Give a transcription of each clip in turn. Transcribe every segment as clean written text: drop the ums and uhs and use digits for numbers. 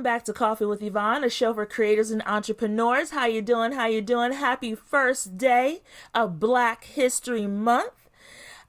back to Coffee with Yvonne, a show for creators and entrepreneurs. How you doing? How you doing? Happy first day of Black History Month.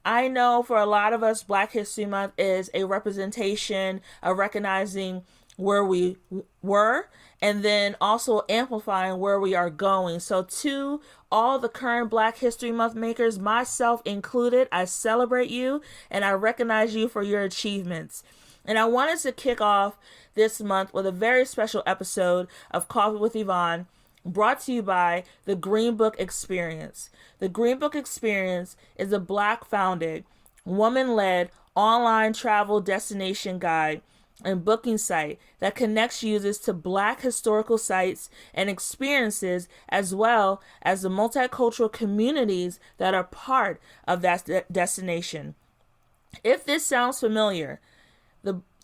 I know for a lot of us, Black History Month is a representation of recognizing where we were and then also amplifying where we are going. So to all the current Black History Month makers, myself included, I celebrate you and I recognize you for your achievements. And I wanted to kick off this month with a very special episode of Coffee with Yvonne, brought to you by the Greenbook Experience. The Greenbook Experience is a Black-founded, woman-led online travel destination guide and booking site that connects users to Black historical sites and experiences, as well as the multicultural communities that are part of that destination. If this sounds familiar,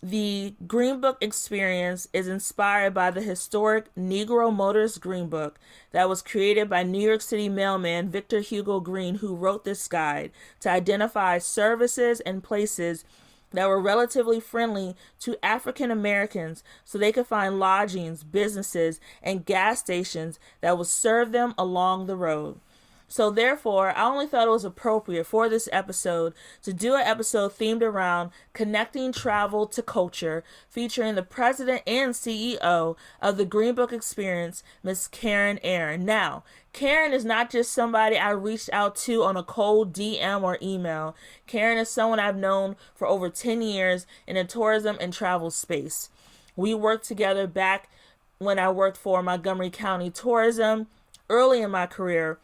the Greenbook Experience is inspired by the historic Negro motorist Greenbook that was created by New York City mailman Victor Hugo Green, who wrote this guide to identify services and places that were relatively friendly to African Americans so they could find lodgings, businesses, and gas stations that would serve them along the road. So therefore, I only thought it was appropriate for this episode to do an episode themed around connecting travel to culture, featuring the president and CEO of the Greenbook Experience, Miss Karin Aaron. Now, Karin is not just somebody I reached out to on a cold DM or email. Karin is someone I've known for over 10 years in the tourism and travel space. We worked together back when I worked for Montgomery County Tourism early in my career.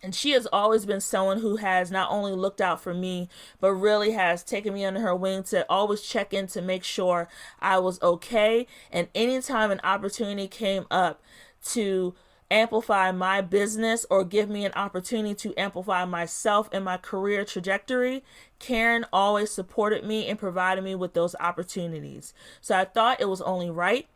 And she has always been someone who has not only looked out for me, but really has taken me under her wing to always check in to make sure I was okay. And anytime an opportunity came up to amplify my business or give me an opportunity to amplify myself and my career trajectory, Karin always supported me and provided me with those opportunities. So I thought it was only right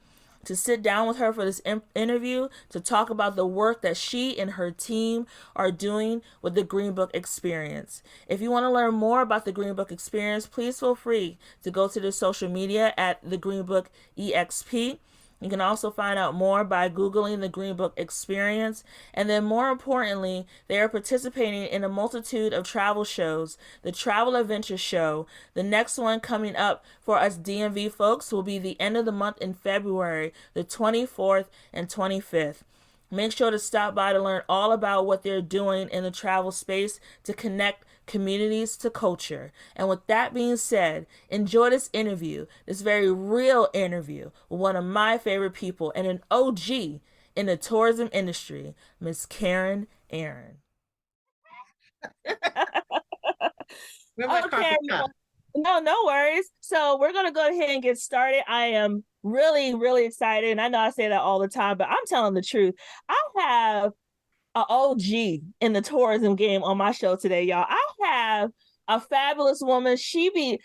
to sit down with her for this interview to talk about the work that she and her team are doing with the Greenbook Experience. If you want to learn more about the Greenbook Experience, please feel free to go to the social media at the Greenbook EXP. You can also find out more by Googling the Greenbook Experience. And then more importantly, they are participating in a multitude of travel shows. The Travel Adventure Show, the next one coming up for us DMV folks, will be the end of the month in February, the 24th and 25th. Make sure to stop by to learn all about what they're doing in the travel space to connect communities to culture. And with that being said, enjoy this interview, this very real interview with one of my favorite people and an OG in the tourism industry, Miss Karin Aaron. Okay, no worries. So we're going to go ahead and get started. I am really, really excited. And I know I say that all the time, but I'm telling the truth. I have an OG in the tourism game on my show today, y'all. I have a fabulous woman. Child,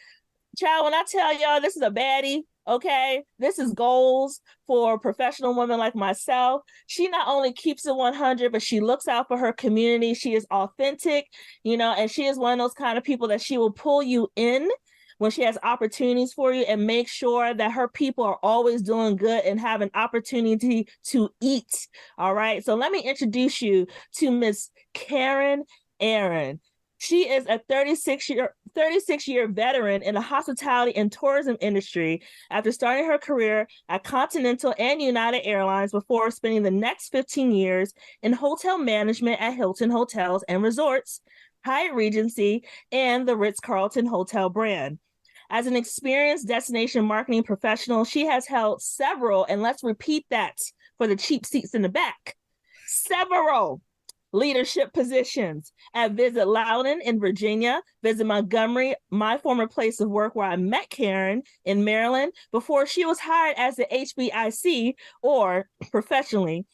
when I tell y'all this is a baddie, okay, this is goals for professional women like myself. She not only keeps it 100, but she looks out for her community. She is authentic, and she is one of those kind of people that she will pull you in when she has opportunities for you and make sure that her people are always doing good and have an opportunity to eat. All right. So let me introduce you to Miss Karin Aaron. She is a 36-year veteran in the hospitality and tourism industry after starting her career at Continental and United Airlines before spending the next 15 years in hotel management at Hilton Hotels and Resorts, Hyatt Regency, and the Ritz-Carlton Hotel brand. As an experienced destination marketing professional, she has held several, and let's repeat that for the cheap seats in the back, several leadership positions at Visit Loudoun in Virginia, Visit Montgomery, my former place of work where I met Karin in Maryland, before she was hired as the HBIC, or professionally,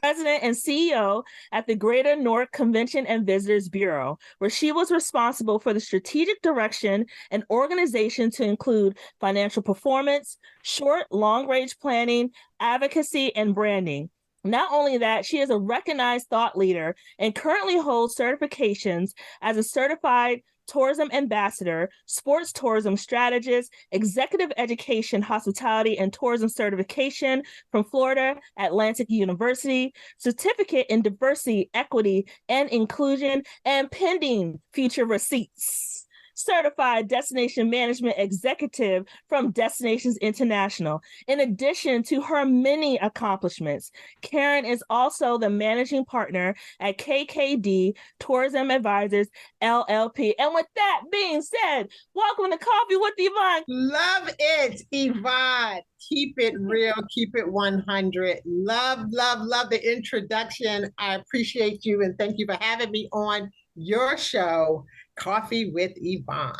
President and CEO at the Greater Newark Convention and Visitors Bureau, where she was responsible for the strategic direction and organization to include financial performance, short, long-range planning, advocacy, and branding. Not only that, she is a recognized thought leader and currently holds certifications as a certified tourism ambassador, sports tourism strategist, executive education, hospitality, and tourism certification from Florida Atlantic University, certificate in diversity, equity, and inclusion, and pending future receipts. Certified Destination Management Executive from Destinations International. In addition to her many accomplishments, Karin is also the managing partner at KKD Tourism Advisors LLP. And with that being said, welcome to Coffee with Yvonne. Love it, Yvonne. Keep it real, keep it 100. Love, love, love the introduction. I appreciate you and thank you for having me on your show, Coffee with Yvonne.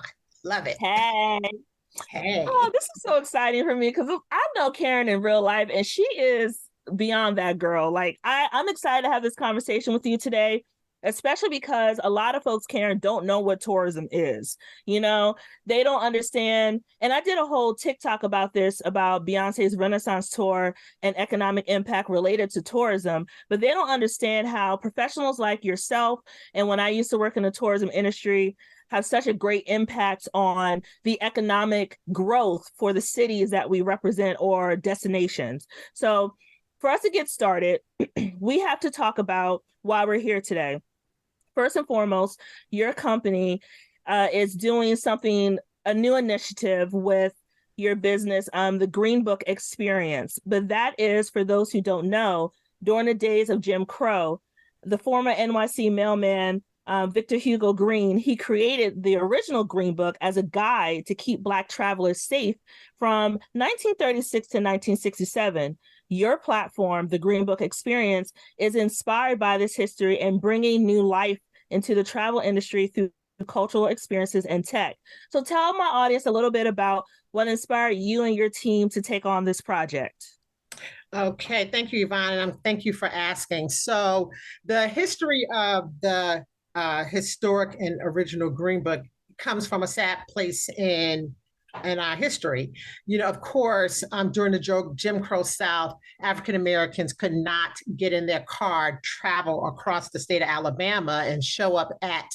Love it. Hey. Oh, this is so exciting for me because I know Karin in real life and she is beyond that girl. Like I'm excited to have this conversation with you today, especially because a lot of folks, Karin, don't know what tourism is. You know, they don't understand. And I did a whole TikTok about this, about Beyonce's Renaissance tour and economic impact related to tourism, but they don't understand how professionals like yourself, and when I used to work in the tourism industry, have such a great impact on the economic growth for the cities that we represent or destinations. So for us to get started, we have to talk about why we're here today. First and foremost, your company is doing something, a new initiative with your business, the Greenbook experience. But that is, for those who don't know, during the days of Jim Crow, the former NYC mailman, Victor Hugo Green, he created the original Greenbook as a guide to keep Black travelers safe from 1936 to 1967. Your platform, the Greenbook Experience, is inspired by this history and bringing new life into the travel industry through cultural experiences and tech. So tell my audience a little bit about what inspired you and your team to take on this project. Okay, thank you, Yvonne, and thank you for asking. So the history of the historic and original Greenbook comes from a sad place in our history. You know, of course, during the Jim Crow South, African Americans could not get in their car, travel across the state of Alabama, and show up at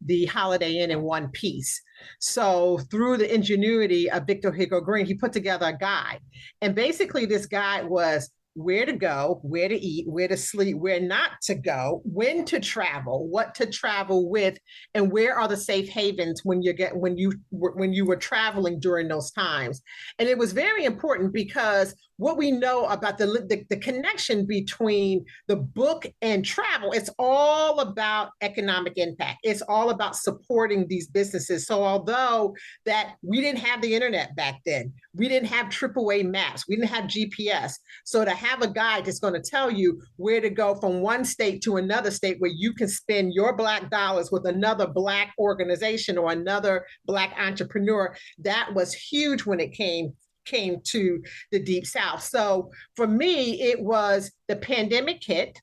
the Holiday Inn in one piece. So through the ingenuity of Victor Hugo Green, he put together a guide. And basically this guide was where to go, where to eat, where to sleep, where not to go, when to travel, what to travel with, and where are the safe havens when you were traveling during those times. And it was very important because what we know about the connection between the book and travel, it's all about economic impact. It's all about supporting these businesses. So although that we didn't have the internet back then, we didn't have AAA maps, we didn't have GPS. So to have a guide that's going to tell you where to go from one state to another state where you can spend your Black dollars with another Black organization or another Black entrepreneur, that was huge when it came to the Deep South. So for me, it was the pandemic hit.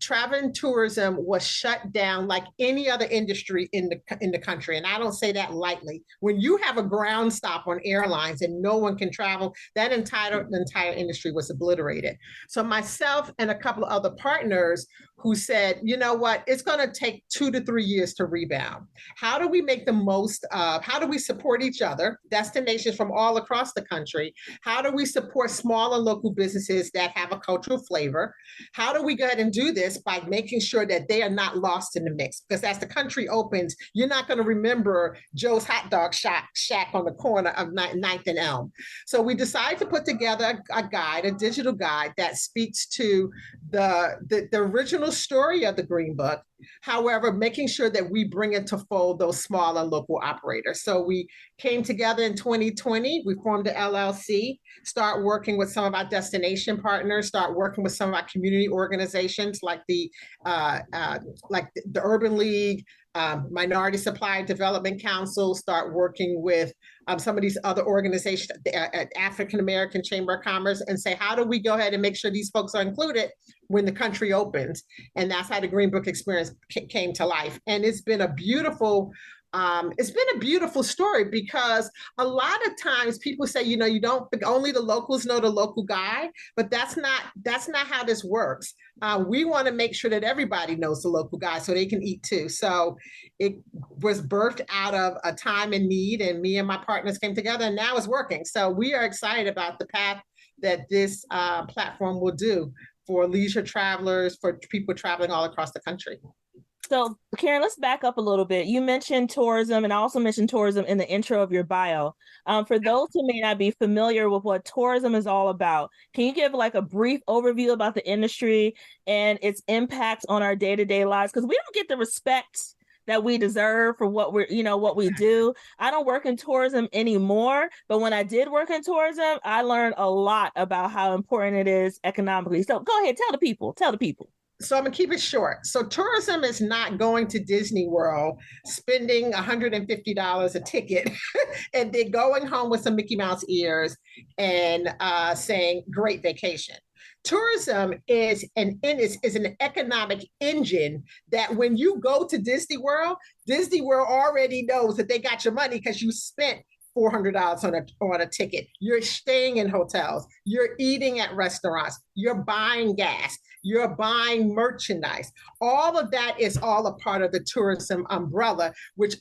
Travel and tourism was shut down like any other industry in the country. And I don't say that lightly. When you have a ground stop on airlines and no one can travel, that entire industry was obliterated. So myself and a couple of other partners who said, you know what, it's going to take 2 to 3 years to rebound. How do we make the most of, how do we support each other, destinations from all across the country? How do we support small and local businesses that have a cultural flavor? How do we go ahead and do this by making sure that they are not lost in the mix? Because as the country opens, you're not going to remember Joe's Hot Dog Shack on the corner of 9th and Elm. So we decided to put together a guide, a digital guide that speaks to the original story of the Greenbook. However, making sure that we bring into fold those small and local operators. So we came together in 2020, we formed an LLC, start working with some of our destination partners, start working with some of our community organizations like the Urban League, Minority Supply Development Council, start working with some of these other organizations, African American Chamber of Commerce, and say, how do we go ahead and make sure these folks are included when the country opens? And that's how the Greenbook Experience came to life. And it's been a beautiful it's been a beautiful story because a lot of times people say, you don't only the locals know the local guy, but that's not how this works. We want to make sure that everybody knows the local guy so they can eat too. So it was birthed out of a time in need, and me and my partners came together, and now it's working. So we are excited about the path that this platform will do for leisure travelers, for people traveling all across the country. So, Karin, let's back up a little bit. You mentioned tourism, and I also mentioned tourism in the intro of your bio. For those who may not be familiar with what tourism is all about, can you give like a brief overview about the industry and its impact on our day-to-day lives? Because we don't get the respect that we deserve for what we do. I don't work in tourism anymore, but when I did work in tourism, I learned a lot about how important it is economically. So go ahead, tell the people. So I'm gonna keep it short. So tourism is not going to Disney World, spending $150 a ticket, and then going home with some Mickey Mouse ears and saying "great vacation." Tourism is an economic engine that when you go to Disney World already knows that they got your money because you spent $400 on a ticket. You're staying in hotels. You're eating at restaurants. You're buying gas. You're buying merchandise. All of that is all a part of the tourism umbrella, which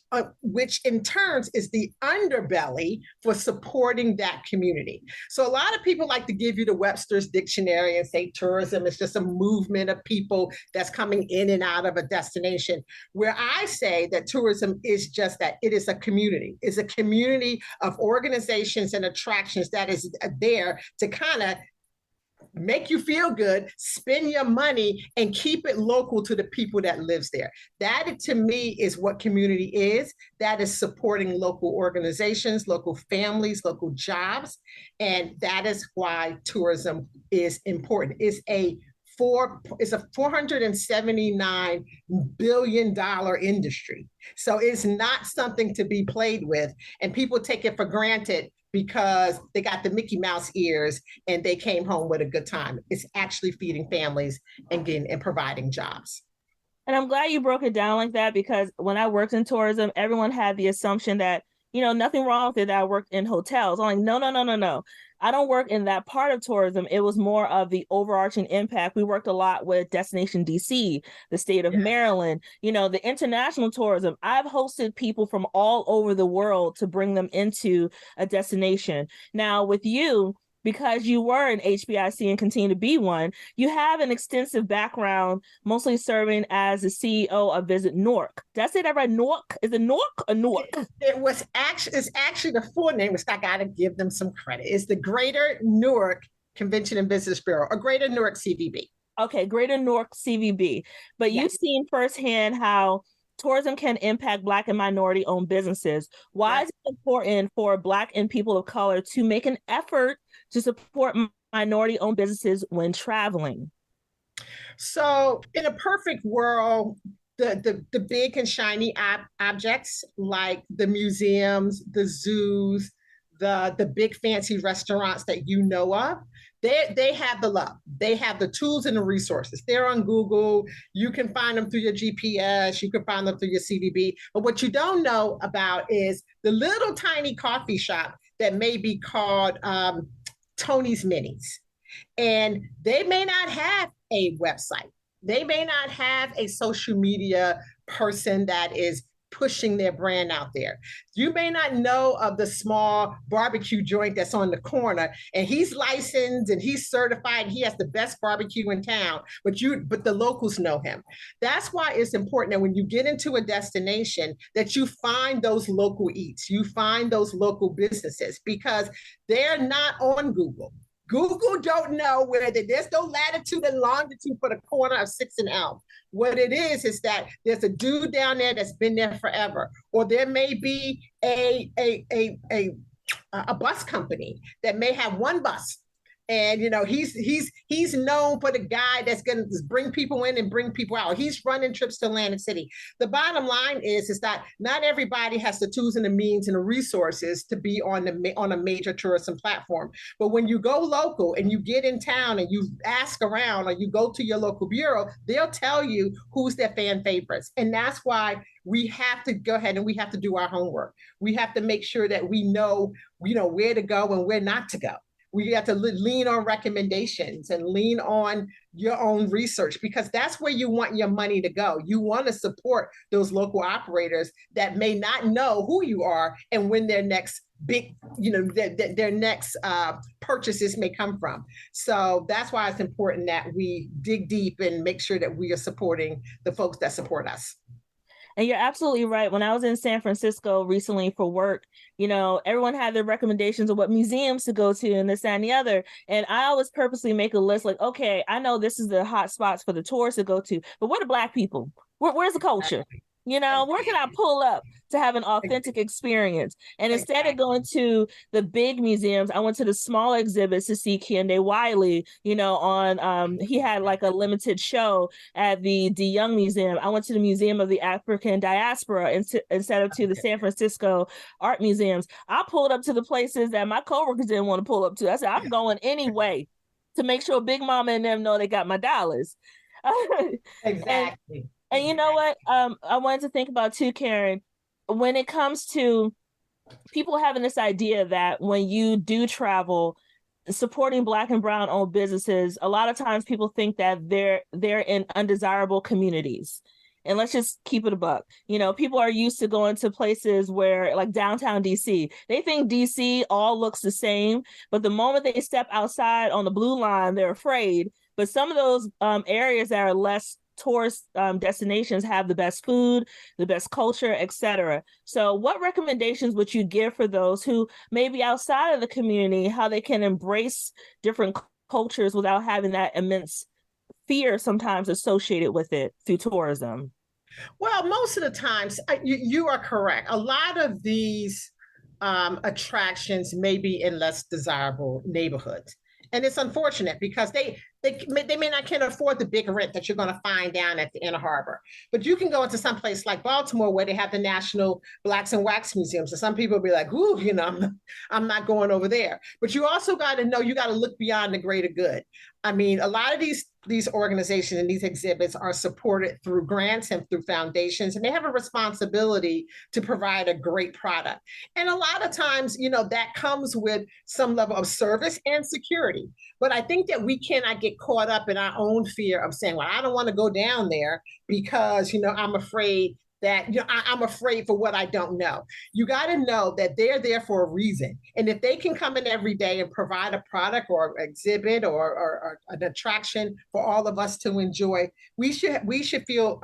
in turns is the underbelly for supporting that community. So a lot of people like to give you the Webster's dictionary and say tourism is just a movement of people that's coming in and out of a destination. Where I say that tourism is just that. It is a community. It's a community of organizations and attractions that is there to kind of make you feel good, spend your money, and keep it local to the people that lives there. That, to me, is what community is. That is supporting local organizations, local families, local jobs, and that is why tourism is important. It's a $479 billion industry. So it's not something to be played with. And people take it for granted because they got the Mickey Mouse ears and they came home with a good time. It's actually feeding families and providing jobs. And I'm glad you broke it down like that because when I worked in tourism, everyone had the assumption that, nothing wrong with it that I worked in hotels. I'm like, no, no, no, no, no. I don't work in that part of tourism. It was more of the overarching impact. We worked a lot with Destination DC, the state of Maryland, the international tourism. I've hosted people from all over the world to bring them into a destination. Now, with you, because you were an HBIC and continue to be one, you have an extensive background, mostly serving as the CEO of Visit Newark. Did I say that right? Newark? Is it Newark or Newark? It's actually the full name, which I got to give them some credit. It's the Greater Newark Convention and Business Bureau, or Greater Newark CVB. Okay, Greater Newark CVB. But yes. You've seen firsthand how tourism can impact Black and minority-owned businesses. Why is it important for Black and people of color to make an effort to support minority-owned businesses when traveling? So in a perfect world, the big and shiny objects like the museums, the zoos, the big fancy restaurants that you know of, they have the love. They have the tools and the resources. They're on Google. You can find them through your GPS. You can find them through your CVB. But what you don't know about is the little tiny coffee shop that may be called Tony's Minis. And they may not have a website. They may not have a social media person that is pushing their brand out there. You may not know of the small barbecue joint that's on the corner, and he's licensed and he's certified and he has the best barbecue in town, but the locals know him. That's why it's important that when you get into a destination that you find those local eats, you find those local businesses, because they're not on Google. Google don't know where there's no latitude and longitude for the corner of 6th and Elm. What it is that there's a dude down there that's been there forever, or there may be a bus company that may have one bus And he's known for the guy that's going to bring people in and bring people out. He's running trips to Atlantic City. The bottom line is that not everybody has the tools and the means and the resources to be on a major tourism platform. But when you go local and you get in town and you ask around or you go to your local bureau, they'll tell you who's their fan favorites. And that's why we have to go ahead and we have to do our homework. We have to make sure that we know where to go and where not to go. We have to lean on recommendations and lean on your own research, because that's where you want your money to go. You want to support those local operators that may not know who you are and when their next big, their next purchases may come from. So that's why it's important that we dig deep and make sure that we are supporting the folks that support us. And you're absolutely right. When I was in San Francisco recently for work, everyone had their recommendations of what museums to go to and this, that, and the other. And I always purposely make a list like, okay, I know this is the hot spots for the tourists to go to, but what are Black people? Where's the culture? Where can I pull up to have an authentic experience? And instead of going to the big museums, I went to the smaller exhibits to see Kehinde Wiley, he had like a limited show at the De Young Museum. I went to the Museum of the African Diaspora instead of to the San Francisco art museums. I pulled up to the places that my coworkers didn't want to pull up to. I said, I'm going anyway to make sure Big Mama and them know they got my dollars. Exactly. And you know what? I wanted to think about too, Karin, when it comes to people having this idea that when you do travel, supporting Black and Brown owned businesses, a lot of times people think that they're in undesirable communities. And let's just keep it a buck. People are used to going to places where, like downtown DC, they think DC all looks the same, but the moment they step outside on the blue line, they're afraid. But some of those areas that are less tourist destinations have the best food, the best culture, etc. So what recommendations would you give for those who may be outside of the community, how they can embrace different cultures without having that immense fear sometimes associated with it through tourism? Well, most of the times, you are correct. A lot of these attractions may be in less desirable neighborhoods. And it's unfortunate because they may not can afford the big rent that you're going to find down at the Inner Harbor. But you can go into some place like Baltimore where they have the National Blacks and Wax Museum. So some people will be like, ooh, I'm not going over there. But you also got to know, you got to look beyond the greater good. I mean, a lot of these organizations and these exhibits are supported through grants and through foundations, and they have a responsibility to provide a great product. And a lot of times, that comes with some level of service and security. But I think that we cannot get caught up in our own fear of saying, well, I don't want to go down there because, I'm afraid that I'm afraid for what I don't know. You got to know that they're there for a reason. And if they can come in every day and provide a product or exhibit or an attraction for all of us to enjoy, we should feel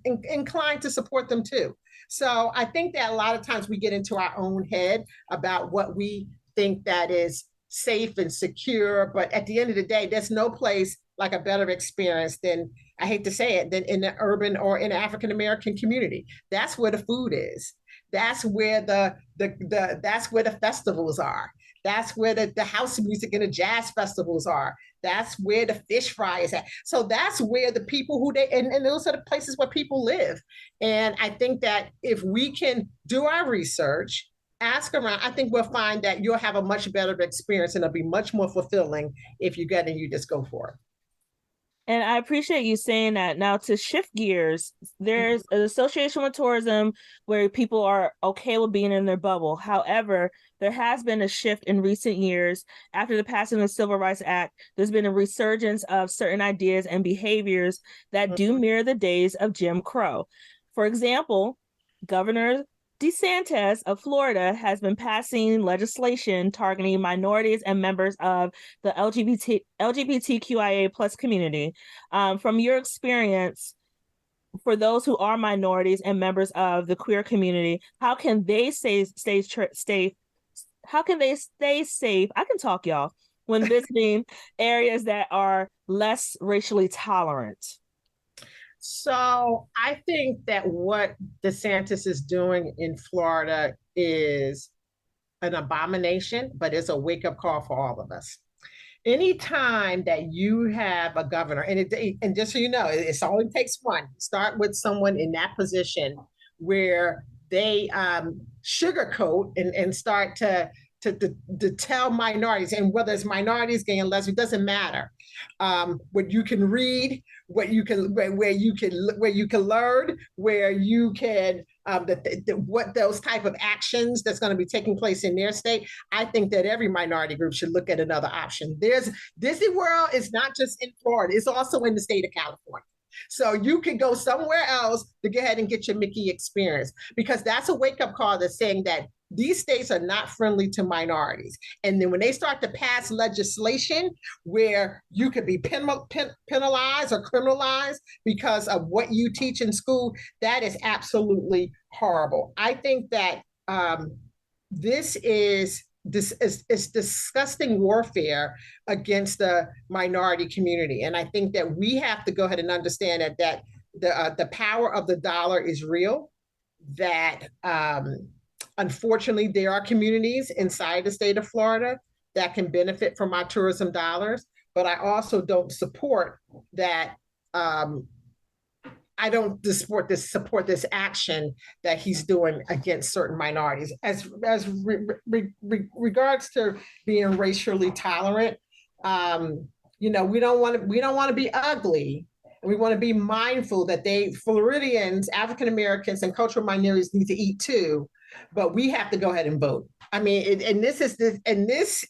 inclined to support them too. So I think that a lot of times we get into our own head about what we think that is safe and secure. But at the end of the day, there's no place like a better experience than, I hate to say it, than in the urban or in the African American community. That's where the food is. That's where that's where the festivals are. That's where the house music and the jazz festivals are. That's where the fish fry is at. So that's where the people and those are the places where people live. And I think that if we can do our research, ask around, I think we'll find that you'll have a much better experience and it'll be much more fulfilling if you get and you just go for it. And I appreciate you saying that. Now, to shift gears, there's an association with tourism where people are okay with being in their bubble. However, there has been a shift in recent years. After the passing of the Civil Rights Act, there's been a resurgence of certain ideas and behaviors that do mirror the days of Jim Crow. For example, Governor DeSantis of Florida has been passing legislation targeting minorities and members of the LGBTQIA plus community. From your experience, for those who are minorities and members of the queer community, how can they stay safe? I can talk, y'all, when visiting areas that are less racially tolerant. So I think that what DeSantis is doing in Florida is an abomination, but it's a wake-up call for all of us. anytime that you have a governor, and just so you know, it only takes one. Start with someone in that position where they sugarcoat and start to tell minorities, and whether it's minorities, gay and lesbian, it doesn't matter. What you can read, what you can where you can learn, where you can what those type of actions that's going to be taking place in their state. I think that every minority group should look at another option. There's Disney World is not just in Florida; it's also in the state of California. So you can go somewhere else to go ahead and get your Mickey experience, because that's a wake up call that's saying that these states are not friendly to minorities. And then when they start to pass legislation where you could be penalized or criminalized because of what you teach in school, that is absolutely horrible. I think that this is disgusting warfare against the minority community, and I think that we have to go ahead and understand that the power of the dollar is real. That unfortunately, there are communities inside the state of Florida that can benefit from our tourism dollars, but I also don't support that. I don't support this action that he's doing against certain minorities. Regards to being racially tolerant, we don't want to be ugly. We want to be mindful that Floridians, African Americans, and cultural minorities need to eat too, but we have to go ahead and vote. I mean, this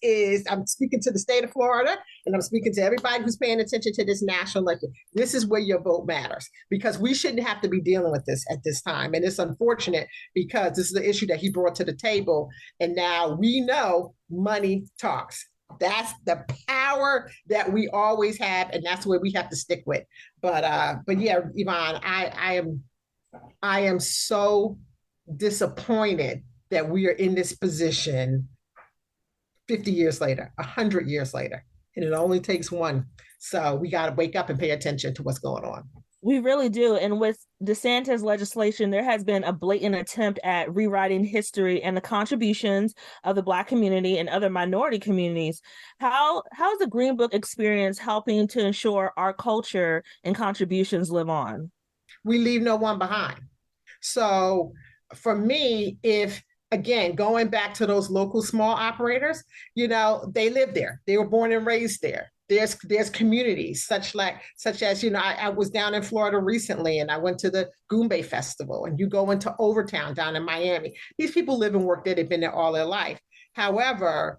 is, I'm speaking to the state of Florida, and I'm speaking to everybody who's paying attention to this national election. This is where your vote matters, because we shouldn't have to be dealing with this at this time. And it's unfortunate because this is the issue that he brought to the table. And now we know money talks. That's the power that we always have, and that's where we have to stick with. But yeah, Yvonne, I am so disappointed that we are in this position 50 years later, 100 years later, and it only takes one. So we got to wake up and pay attention to what's going on. We really do. And with DeSantis legislation, there has been a blatant attempt at rewriting history and the contributions of the Black community and other minority communities. How is the Greenbook experience helping to ensure our culture and contributions live on? We leave no one behind. So for me, again, going back to those local small operators, they live there. They were born and raised there. There's communities such as, I was down in Florida recently, and I went to the Goombay Festival, and you go into Overtown down in Miami. These people live and work there. They've been there all their life. However,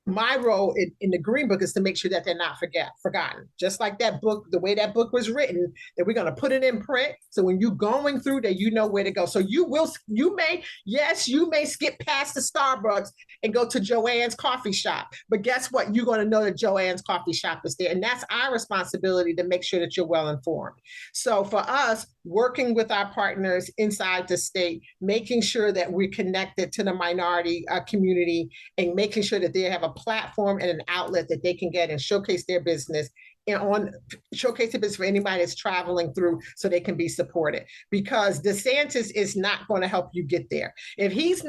my role in the Greenbook is to make sure that they're not forgotten. Just like that book, the way that book was written, that we're going to put it in print. So when you're going through that, you know where to go. So you may skip past the Starbucks and go to Joanne's coffee shop. But guess what? You're going to know that Joanne's coffee shop is there. And that's our responsibility, to make sure that you're well informed. So for us, working with our partners inside the state, making sure that we're connected to the minority community, and making sure that they have a platform and an outlet that they can get and showcase their business, and showcase it for anybody that's traveling through, so they can be supported. Because DeSantis is not going to help you get there. If he's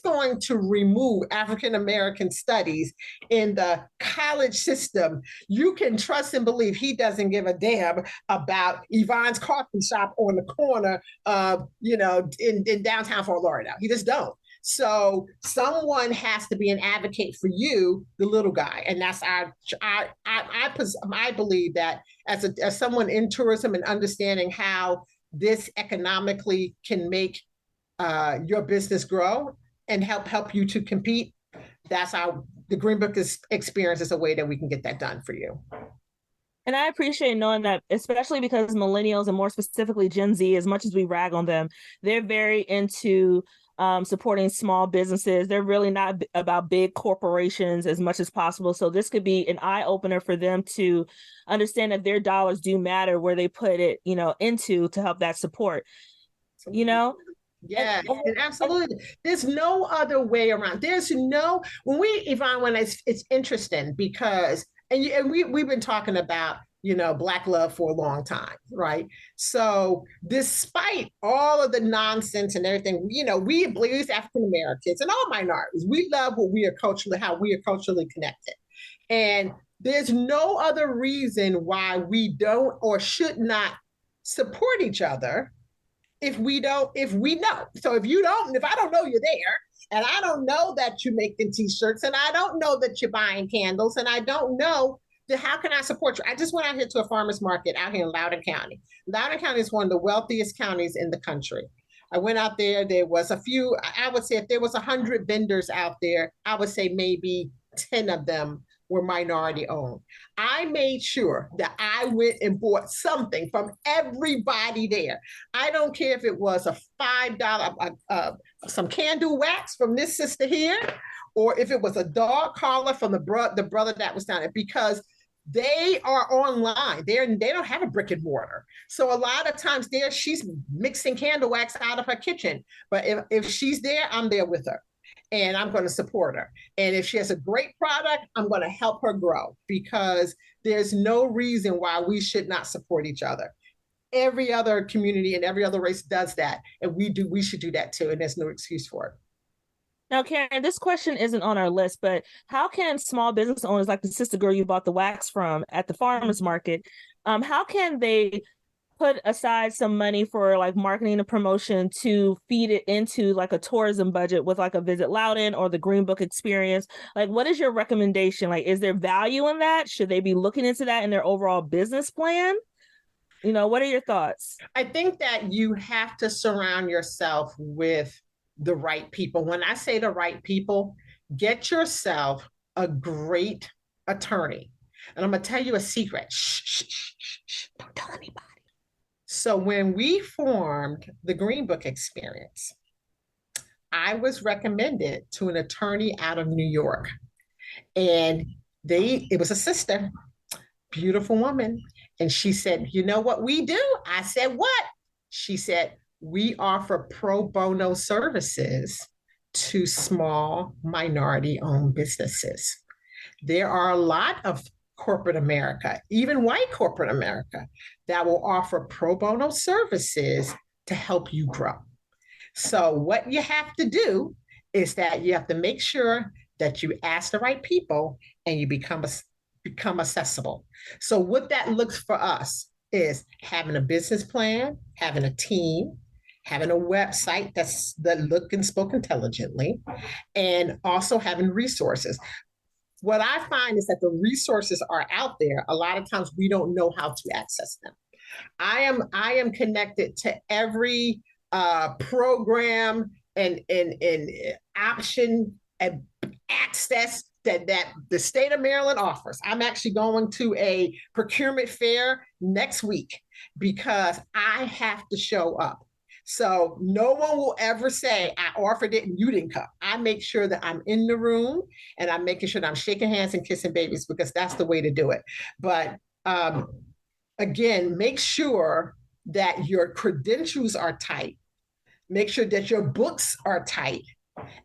going to remove African American studies in the college system, you can trust and believe he doesn't give a damn about Yvonne's coffee shop on the corner of, in downtown Fort Lauderdale. He just don't. So someone has to be an advocate for you, the little guy, and that's I believe that as someone in tourism and understanding how this economically can make your business grow and help you to compete, that's how the Greenbook experience is a way that we can get that done for you. And I appreciate knowing that, especially because millennials, and more specifically Gen Z, as much as we rag on them, they're very into supporting small businesses. They're really not about big corporations as much as possible. So this could be an eye opener for them to understand that their dollars do matter, where they put it, into to help that support. Yeah, and absolutely. There's no other way around. Yvonne, when it's interesting because, and we've been talking about Black love for a long time, right? So despite all of the nonsense and everything, we believe African Americans and all minorities, we love how we are culturally connected. And there's no other reason why we don't or should not support each other if we know. So if I don't know you're there, and I don't know that you're making t-shirts, and I don't know that you're buying candles, and I don't know, then how can I support you? I just went out here to a farmer's market out here in Loudoun County. Loudoun County is one of the wealthiest counties in the country. I went out there. There was a few, I would say if there was 100 vendors out there, I would say maybe 10 of them were minority owned. I made sure that I went and bought something from everybody there. I don't care if it was a $5, some candle wax from this sister here, or if it was a dog collar from the brother that was down there, because they are online. They don't have a brick and mortar. So a lot of times she's mixing candle wax out of her kitchen. But if she's there, I'm there with her. And I'm going to support her. And if she has a great product, I'm going to help her grow, because there's no reason why we should not support each other. Every other community and every other race does that. And we should do that too. And there's no excuse for it. Now, Karin, this question isn't on our list, but how can small business owners like the sister girl you bought the wax from at the farmer's market, how can they put aside some money for like marketing and promotion to feed it into like a tourism budget with like a Visit Loudoun or the Greenbook experience? Like, what is your recommendation? Like, is there value in that? Should they be looking into that in their overall business plan? What are your thoughts? I think that you have to surround yourself with the right people. When I say the right people, get yourself a great attorney. And I'm going to tell you a secret. Shh, shh, shh, shh, don't tell anybody. So when we formed the Greenbook experience, I was recommended to an attorney out of New York. And it was a sister, beautiful woman. And she said, you know what we do? I said, what? She said, we offer pro bono services to small minority-owned businesses. There are a lot of corporate America, even white corporate America, that will offer pro bono services to help you grow. So what you have to do is that you have to make sure that you ask the right people and you become accessible. So what that looks for us is having a business plan, having a team, having a website that look and spoke intelligently, and also having resources. What I find is that the resources are out there. A lot of times we don't know how to access them. I am connected to every program and option and access that the state of Maryland offers. I'm actually going to a procurement fair next week because I have to show up. So no one will ever say I offered it and you didn't come. I make sure that I'm in the room and I'm making sure that I'm shaking hands and kissing babies, because that's the way to do it. But again, make sure that your credentials are tight. Make sure that your books are tight,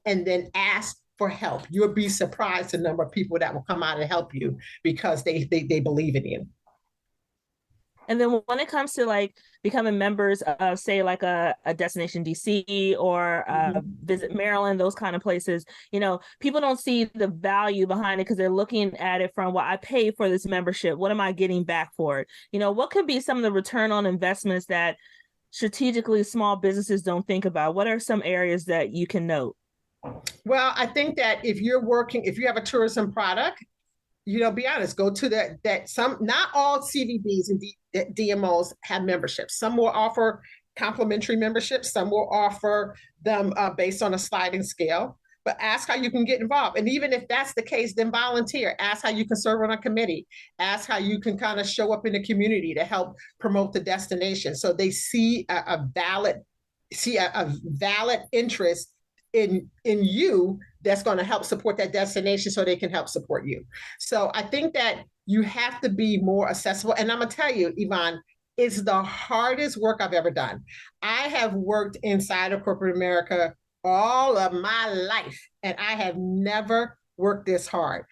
and then ask for help. You'll be surprised the number of people that will come out and help you because they believe in you. And then when it comes to like becoming members of, say, like a Destination DC or Visit Maryland, those kind of places, people don't see the value behind it because they're looking at it from, well, I paid for this membership. What am I getting back for it? What could be some of the return on investments that strategically small businesses don't think about? What are some areas that you can note? Well, I think that if you have a tourism product, be honest, go to not all CVBs and DMOs have memberships. Some will offer complimentary memberships. Some will offer them based on a sliding scale, but ask how you can get involved. And even if that's the case, then volunteer. Ask how you can serve on a committee. Ask how you can kind of show up in the community to help promote the destination. So they see a valid interest in you that's going to help support that destination so they can help support you. So I think that you have to be more accessible. And I'm going to tell you, Yvonne, it's the hardest work I've ever done. I have worked inside of corporate America all of my life, and I have never worked this hard.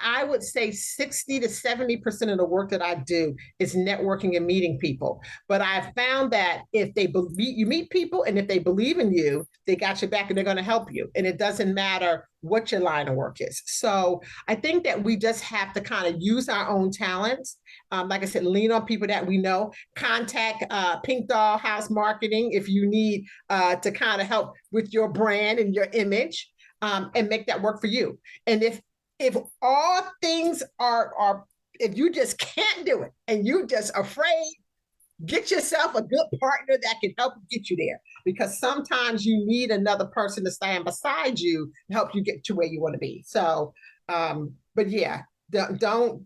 I would say 60 to 70% of the work that I do is networking and meeting people. But I've found that if they believe, you meet people, and if they believe in you, they got your back and they're going to help you. And it doesn't matter what your line of work is. So I think that we just have to kind of use our own talents. Like I said, lean on people that we know. Contact Pink Doll House Marketing if you need to kind of help with your brand and your image, and make that work for you. And if all things are if you just can't do it and you just afraid, get yourself a good partner that can help get you there, because sometimes you need another person to stand beside you to help you get to where you want to be. So but yeah, don't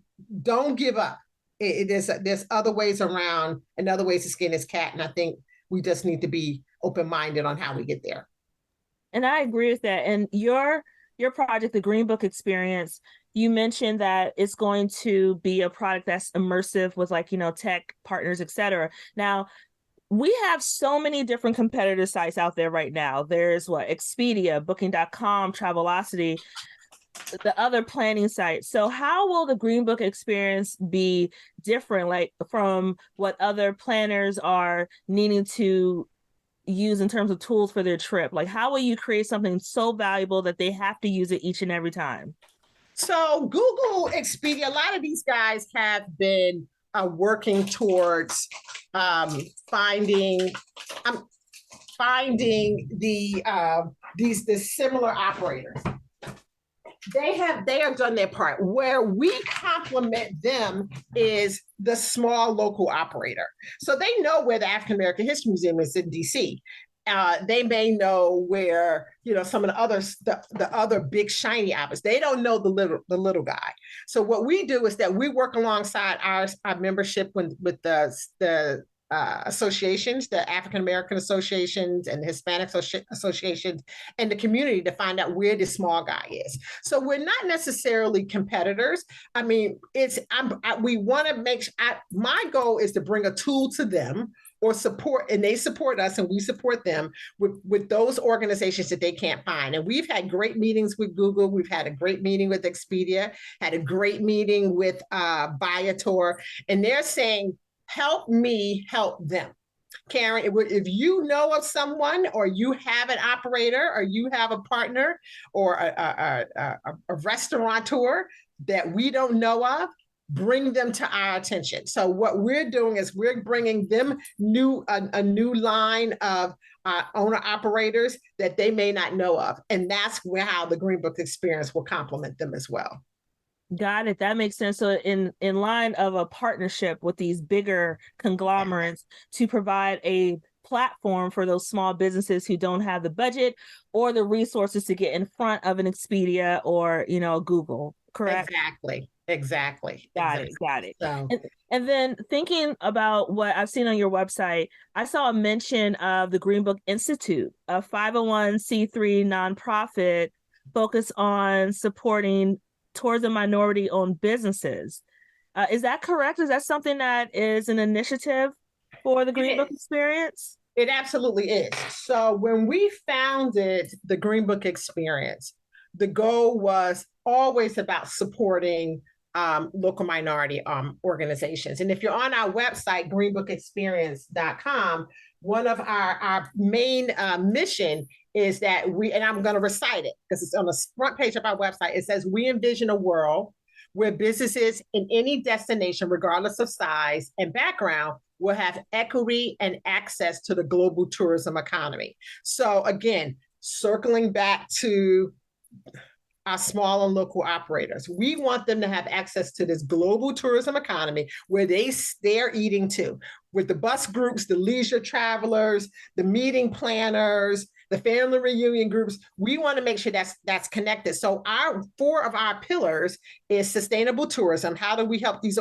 give up. There's other ways around and other ways to skin this cat, and I think we just need to be open-minded on how we get there. And I agree with that. And your project, the Greenbook Experience, you mentioned that it's going to be a product that's immersive with, like, tech partners, et cetera. Now, we have so many different competitor sites out there right now. There's Expedia, Booking.com, Travelocity, the other planning sites. So how will the Greenbook Experience be different, like, from what other planners are needing to use in terms of tools for their trip? Like, how will you create something so valuable that they have to use it each and every time? So Google, Expedia, a lot of these guys have been working towards finding finding the similar operators. They have done their part. Where we complement them is the small local operator. So they know where the African American History Museum is in DC. They may know where some of the other big shiny objects. They don't know the little guy. So what we do is that we work alongside our membership with the associations, the African American associations and the Hispanic associations, and the community to find out where the small guy is. So we're not necessarily competitors. I mean, we want to my goal is to bring a tool to them or support, and they support us and we support them with those organizations that they can't find. And we've had great meetings with Google. We've had a great meeting with Expedia, had a great meeting with Viator, and they're saying, help me help them. Karin, if you know of someone, or you have an operator, or you have a partner, or a restaurateur that we don't know of, bring them to our attention. So what we're doing is we're bringing them a new line of owner operators that they may not know of. And that's how the Greenbook Experience will complement them as well. Got it. That makes sense. So in line of a partnership with these bigger conglomerates to provide a platform for those small businesses who don't have the budget or the resources to get in front of an Expedia or, Google, correct? Exactly. Got it. So. And then thinking about what I've seen on your website, I saw a mention of the Greenbook Institute, a 501c3 nonprofit focused on supporting tourism minority-owned businesses. Is that correct? Is that something that is an initiative for the Greenbook Experience? It absolutely is. So when we founded the Greenbook Experience, the goal was always about supporting local minority organizations. And if you're on our website, greenbookexperience.com, one of our main mission is that and I'm going to recite it because it's on the front page of our website. It says, we envision a world where businesses in any destination, regardless of size and background, will have equity and access to the global tourism economy. So again, circling back to our small and local operators, we want them to have access to this global tourism economy where they're eating too, with the bus groups, the leisure travelers, the meeting planners, the family reunion groups. We want to make sure that's connected. So four of our pillars is sustainable tourism. How do we help these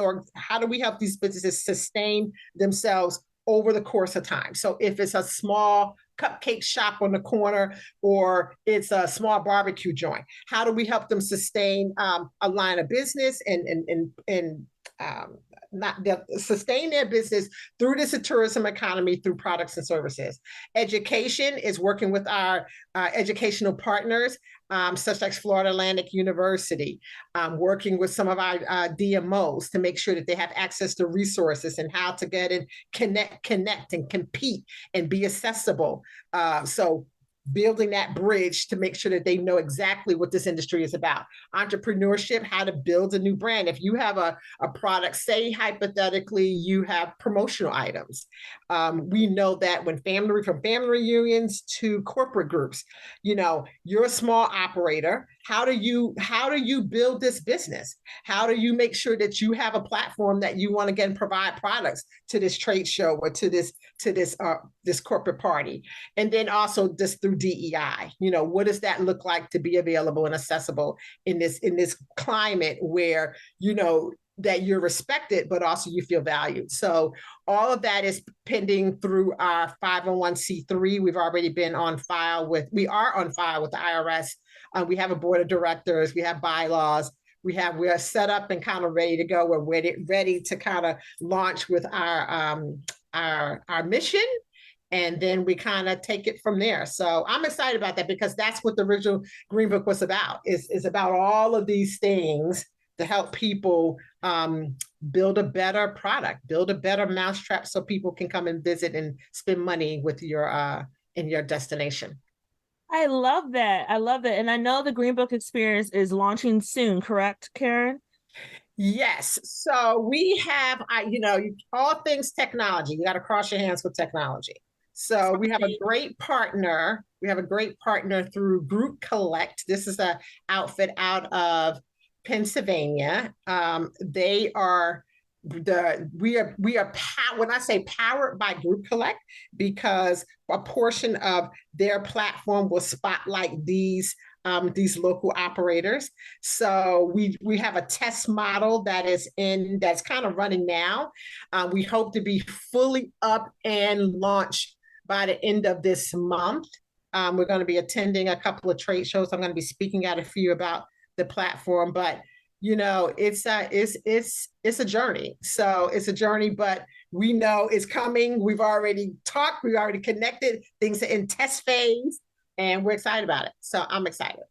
businesses sustain themselves over the course of time? So if it's a small cupcake shop on the corner, or it's a small barbecue joint, how do we help them sustain a line of business and not they'll sustain their business through this tourism economy through products and services. Education is working with our educational partners, such as Florida Atlantic University, working with some of our DMOs to make sure that they have access to resources and how to get and connect and compete and be accessible. So building that bridge to make sure that they know exactly what this industry is about. Entrepreneurship, how to build a new brand. If you have a product, say hypothetically you have promotional items. We know that from family reunions to corporate groups, you're a small operator. How do you build this business? How do you make sure that you have a platform that you want to again provide products to this trade show or to this corporate party? And then also just through DEI, what does that look like to be available and accessible in this climate where that you're respected, but also you feel valued. So all of that is pending through our 501c3. We are on file with the IRS. We have a board of directors. We have bylaws. We are set up and kind of ready to go. We're ready to kind of launch with our mission. And then we kind of take it from there. So I'm excited about that because that's what the original Greenbook was about. Is about all of these things to help people build a better product, build a better mousetrap so people can come and visit and spend money with in your destination. I love that. I love that. And I know the Greenbook experience is launching soon, correct, Karin? Yes. So we have, all things technology. You got to cross your hands with technology. So we have a great partner. We have a great partner through Group Collect. This is an outfit out of Pennsylvania. They are we are when I say powered by Group Collect, because a portion of their platform will spotlight these local operators. So we have a test model that's kind of running now. We hope to be fully up and launched by the end of this month. We're going to be attending a couple of trade shows. I'm going to be speaking at a few about the platform, but it's a journey. So it's a journey, but we know it's coming. We've already talked. We've already connected. Things are in test phase, and we're excited about it. So I'm excited.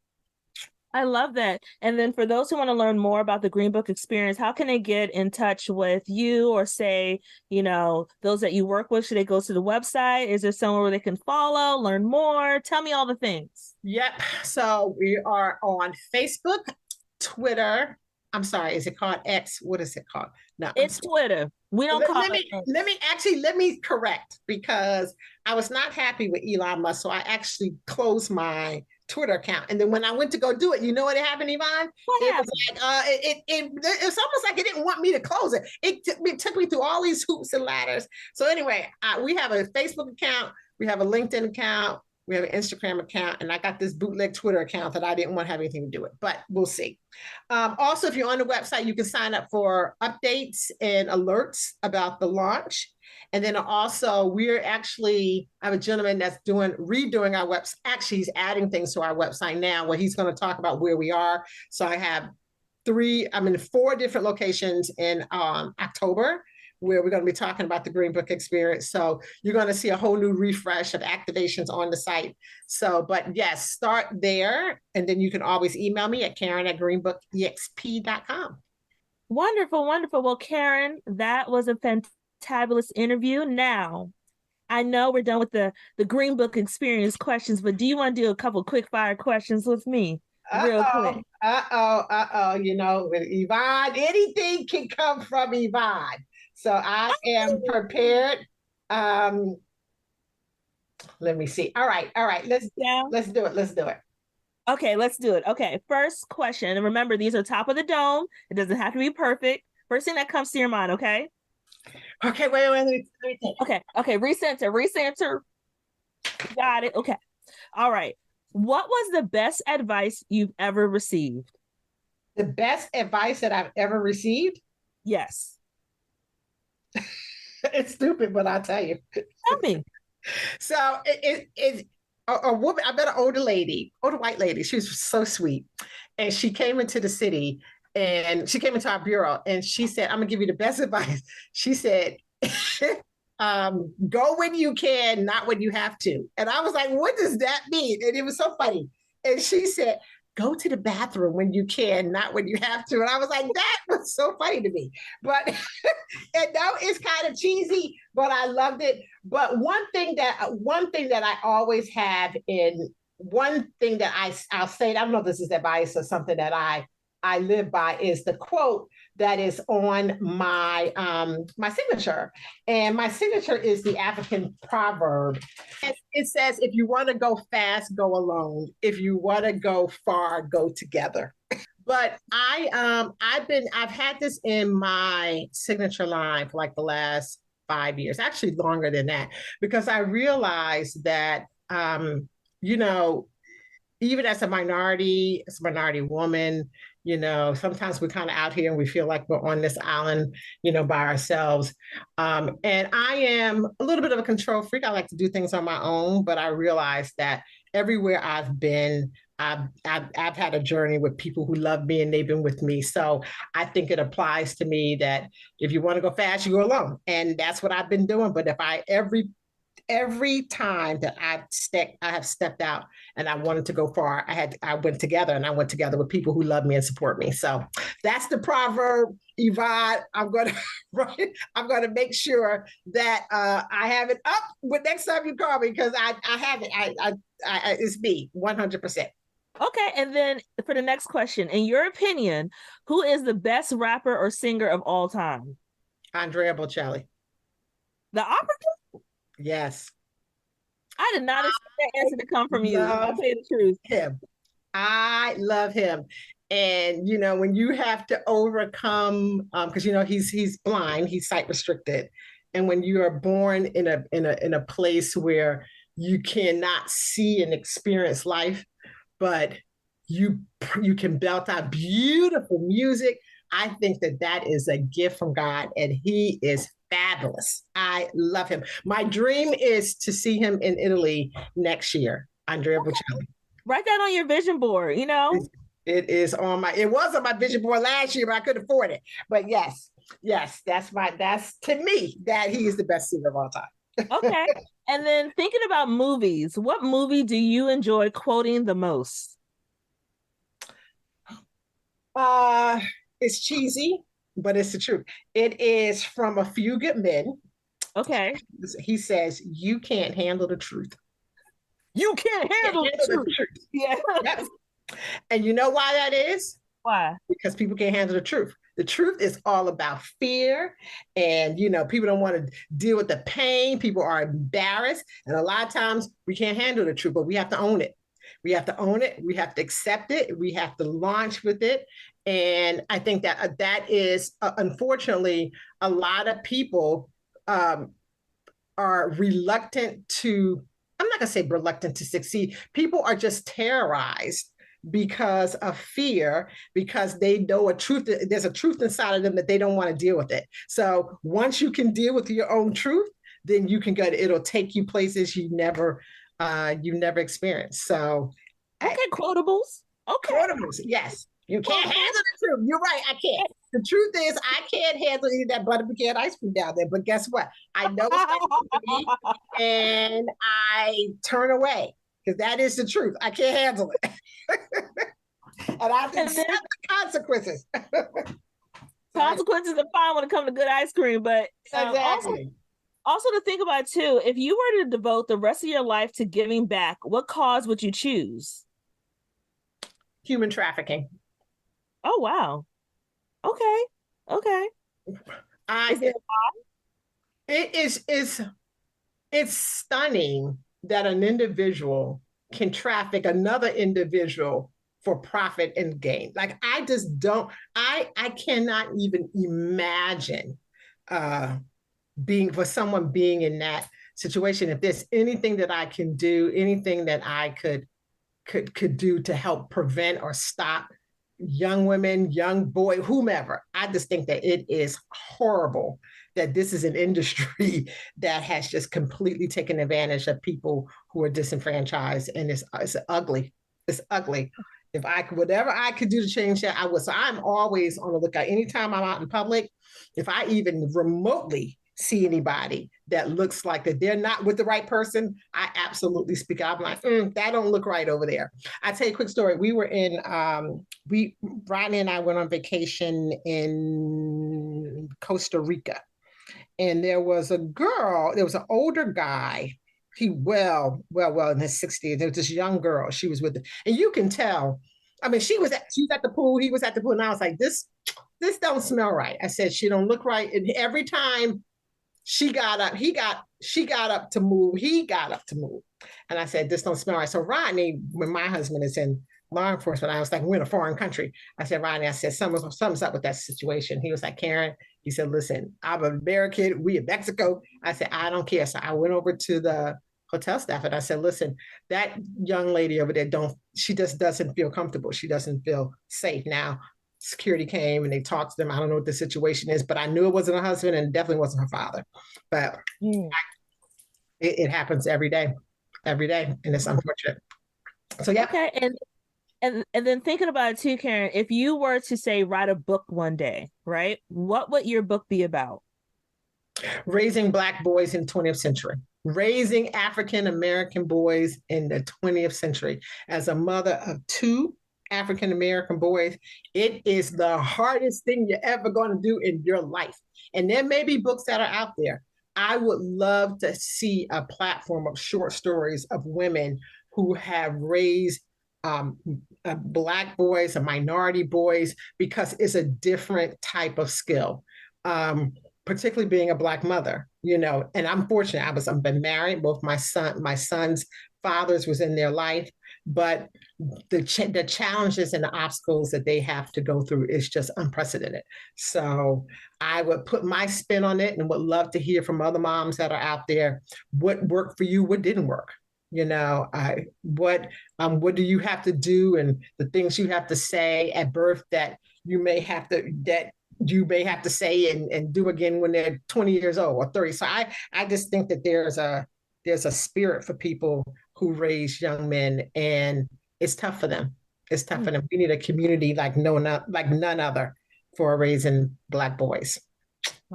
I love that. And then for those who want to learn more about the Greenbook experience, how can they get in touch with you or say, those that you work with? Should they go to the website? Is there somewhere where they can follow, learn more? Tell me all the things. Yep. So we are on Facebook, Twitter. I'm sorry, is it called X? What is it called? No, it's Twitter. We don't call it. Let me correct, because I was not happy with Elon Musk. So I actually closed my Twitter account. And then when I went to go do it, you know what happened, Yvonne? It was like, it's almost like it didn't want me to close it. It took me through all these hoops and ladders. So anyway, we have a Facebook account, we have a LinkedIn account, we have an Instagram account, and I got this bootleg Twitter account that I didn't want to have anything to do with, but we'll see. Also, if you're on the website, you can sign up for updates and alerts about the launch. And then also, I have a gentleman that's redoing our website. Actually, he's adding things to our website now where he's going to talk about where we are. So I'm in 4 different locations in October, where we're going to be talking about the Greenbook experience. So you're going to see a whole new refresh of activations on the site. So, but yes, start there. And then you can always email me at Karin@greenbookexp.com. Wonderful, wonderful. Well, Karin, that was a fantabulous interview. Now, I know we're done with the Greenbook experience questions, but do you want to do a couple quick fire questions with me? Real quick. With Yvonne, anything can come from Yvonne. So I am prepared. Let me see. All right. Let's do it. Okay, let's do it. Okay, first question. And remember, these are top of the dome. It doesn't have to be perfect. First thing that comes to your mind, okay? Okay, wait. Let me think. Okay. Recenter. Got it. Okay. All right. What was the best advice you've ever received? The best advice that I've ever received? Yes. It's stupid, but I'll tell you. Tell me. So it's a woman. I met an older white lady. She was so sweet, and she came into the city. And she came into our bureau and she said, I'm gonna give you the best advice. She said, go when you can, not when you have to. And I was like, what does that mean? And it was so funny. And she said, go to the bathroom when you can, not when you have to. And I was like, that was so funny to me. But and no, it's kind of cheesy, but I loved it. But one thing that I always have in one thing that I'll say, I don't know if this is advice or something that I live by, is the quote that is on my signature. And my signature is the African proverb. And it says, if you want to go fast, go alone. If you want to go far, go together. But I've had this in my signature line for like the last 5 years, actually longer than that, because I realized that you know, even as a minority woman, sometimes we're kind of out here and we feel like we're on this island, by ourselves. And I am a little bit of a control freak. I like to do things on my own, but I realize that everywhere I've been, I've had a journey with people who love me and they've been with me. So I think it applies to me that if you want to go fast, you go alone. And that's what I've been doing. But if I every time that I have stepped out and I wanted to go far, I went together, and I went together with people who love me and support me. So that's the proverb, Yvonne. I'm gonna make sure that I have it up with next time you call me, because I have it. It's me 100%. Okay, and then for the next question, in your opinion, who is the best rapper or singer of all time? Andrea Bocelli. The opera? Yes. I did not expect that answer to come from you. I'll tell you the truth. Him. I love him. And when you have to overcome, because he's blind, he's sight restricted, and when you are born in a place where you cannot see and experience life, but you can belt out beautiful music, I think that is a gift from God, and he is fabulous. I love him. My dream is to see him in Italy next year. Andrea Bocelli. Write that on your vision board. It was on my vision board last year, but I couldn't afford it. But yes, that's to me that he is the best singer of all time. Okay. And then thinking about movies, what movie do you enjoy quoting the most? It's cheesy, but it's the truth. It is from A Few Good Men. Okay. He says, you can't handle the truth. You can't handle the truth. Yeah. Yep. And you know why that is? Why? Because people can't handle the truth. The truth is all about fear. And, people don't want to deal with the pain. People are embarrassed. And a lot of times we can't handle the truth, but we have to own it. We have to own it. We have to accept it. We have to launch with it. And I think that is, unfortunately, a lot of people are reluctant to, I'm not going to say reluctant to succeed. People are just terrorized because of fear, because they know there's a truth inside of them that they don't want to deal with it. So once you can deal with your own truth, then you can it'll take you places you never experienced. So okay, quotables. Okay. Quotables, yes. You can't handle the truth. You're right, I can't. The truth is, I can't handle eating that butter pecan ice cream down there. But guess what? I know it's me, and I turn away, because that is the truth. I can't handle it. And I have to accept the consequences. Consequences are fine when it comes to good ice cream, but exactly. Also to think about too, if you were to devote the rest of your life to giving back, what cause would you choose? Human trafficking. Oh, wow. Okay. Is there why? It's stunning that an individual can traffic another individual for profit and gain. Like, I just don't, I cannot even imagine someone being in that situation. If there's anything that I can do, anything that I could do to help prevent or stop young women, young boy, whomever, I just think that it is horrible that this is an industry that has just completely taken advantage of people who are disenfranchised, and it's ugly. It's ugly. If I could, whatever I could do to change that, I would. So I'm always on the lookout. Anytime I'm out in public, if I even remotely see anybody that looks like that they're not with the right person, I absolutely speak out. I'm like, that don't look right over there. I tell you a quick story. We were in Rodney and I went on vacation in Costa Rica, and there was a girl, there was an older guy. He well in his 60s. There was this young girl. She was with, and you can tell. I mean, she was at the pool. He was at the pool, and I was like, this don't smell right. I said she don't look right. And every time she got up, she got up to move. He got up to move, and I said, this don't smell right. So Rodney, when my husband is in law enforcement, I was like, we're in a foreign country. I said, Rodney, I said, something's up with that situation. He was like, Karin, he said, listen, I'm an American. We in Mexico. I said, I don't care. So I went over to the hotel staff and I said, listen, that young lady over there, she just doesn't feel comfortable. She doesn't feel safe. Now, security came and they talked to them. I don't know what the situation is, but I knew it wasn't her husband and definitely wasn't her father. But it happens every day, and it's unfortunate. So yeah. Okay, and then thinking about it too, Karin, if you were to say write a book one day, right? What would your book be about? Raising Black boys in the 20th century. Raising African American boys in the 20th century. As a mother of two African American boys, it is the hardest thing you're ever going to do in your life. And there may be books that are out there. I would love to see a platform of short stories of women who have raised Black boys and minority boys, because it's a different type of skill. Particularly being a Black mother, and I'm fortunate. I've been married. Both my son's fathers was in their life, but the challenges and the obstacles that they have to go through is just unprecedented. So I would put my spin on it and would love to hear from other moms that are out there. What worked for you? What didn't work? What do you have to do, and the things you have to say at birth that you may have to say and do again when they're 20 years old or 30. So I just think that there's a spirit for people who raise young men, and it's tough for them. It's tough for them. We need a community like none other for raising Black boys.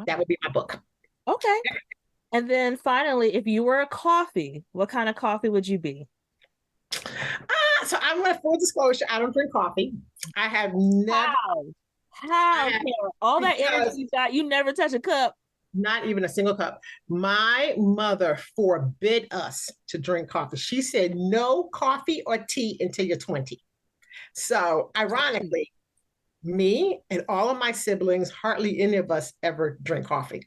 That would be my book. Okay. And then finally, if you were a coffee, what kind of coffee would you be? So I'm going to full disclosure. I don't drink coffee. I have never. How? All that energy you got, you never touch a cup. Not even a single cup. My mother forbid us to drink coffee. She said no coffee or tea until you're 20. So ironically, me and all of my siblings, hardly any of us ever drink coffee.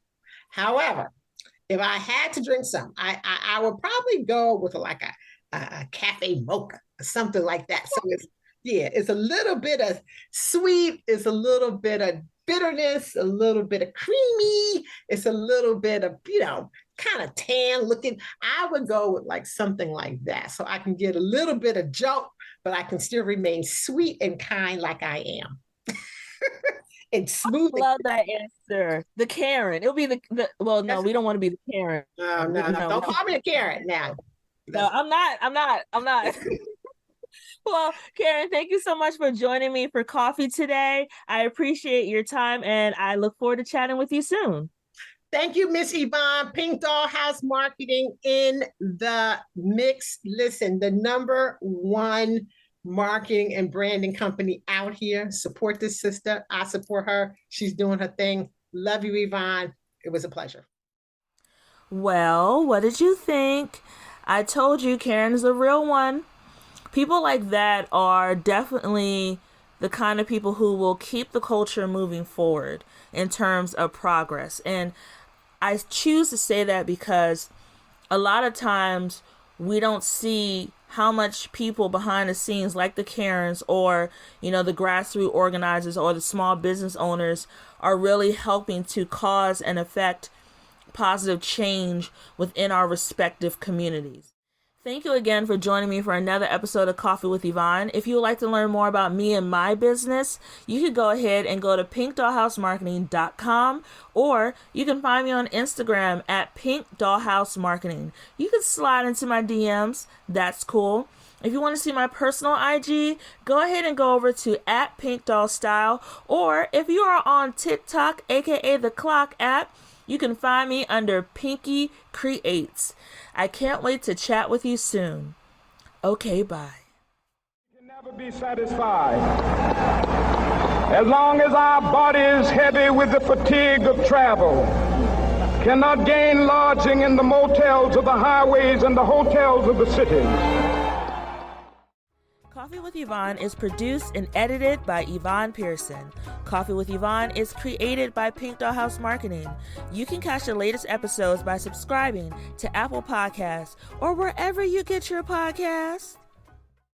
However, if I had to drink some, I would probably go with like a cafe mocha or something like that. So it's a little bit of sweet, it's a little bit of bitterness, a little bit of creamy, it's a little bit of, kind of tan looking. I would go with like something like that. So I can get a little bit of junk, but I can still remain sweet and kind like I am. And smooth. I love that answer. The Karin. It'll be well, no, we don't want to be the Karin. No. Don't call me a Karin now. No, I'm not. Well, Karin, thank you so much for joining me for coffee today. I appreciate your time, and I look forward to chatting with you soon. Thank you, Miss Yvonne. Pink Dollhouse Marketing in the mix. Listen, the #1 marketing and branding company out here. Support this sister. I support her. She's doing her thing. Love you, Yvonne. It was a pleasure. Well, what did you think? I told you Karin is a real one. People like that are definitely the kind of people who will keep the culture moving forward in terms of progress. And I choose to say that because a lot of times we don't see how much people behind the scenes like the Karens or, the grassroots organizers or the small business owners are really helping to cause and affect positive change within our respective communities. Thank you again for joining me for another episode of Coffee with Yvonne. If you would like to learn more about me and my business, you could go ahead and go to pinkdollhousemarketing.com, or you can find me on Instagram at pinkdollhousemarketing. You can slide into my DMs. That's cool. If you want to see my personal IG, go ahead and go over to @PinkDollStyle, or if you are on TikTok, aka the Clock app, you can find me under Pinky Creates. I can't wait to chat with you soon. Okay, bye. We can never be satisfied. As long as our body is heavy with the fatigue of travel, cannot gain lodging in the motels of the highways and the hotels of the cities. Coffee with Yvonne is produced and edited by Yvonne Pearson. Coffee with Yvonne is created by Pink Doll House Marketing. You can catch the latest episodes by subscribing to Apple Podcasts or wherever you get your podcasts.